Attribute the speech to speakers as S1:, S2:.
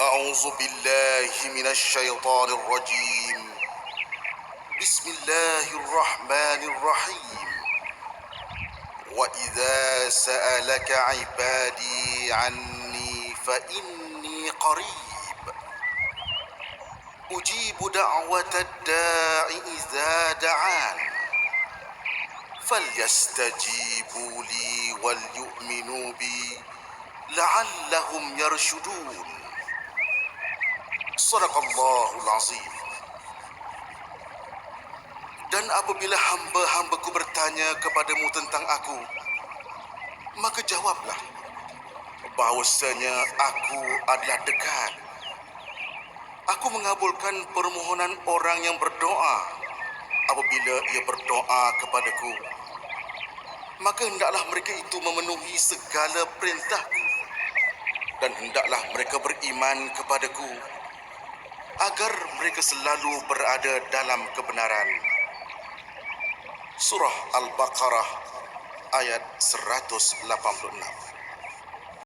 S1: أعوذ بالله من الشيطان الرجيم. بسم الله الرحمن الرحيم. وإذا سألك عبادي عني فإني قريب أجيب دعوة الداع إذا دعان فليستجيبوا لي وليؤمنوا بي لعلهم يرشدون. Sadaqallahul Azim. Dan apabila hamba-hambaku bertanya kepadamu tentang aku, maka jawablah bahawasanya aku adalah dekat. Aku mengabulkan permohonan orang yang berdoa. Apabila ia berdoa kepadaku, maka hendaklah mereka itu memenuhi segala perintahku, dan hendaklah mereka beriman kepadaku agar mereka selalu berada dalam kebenaran. Surah Al-Baqarah ayat 186.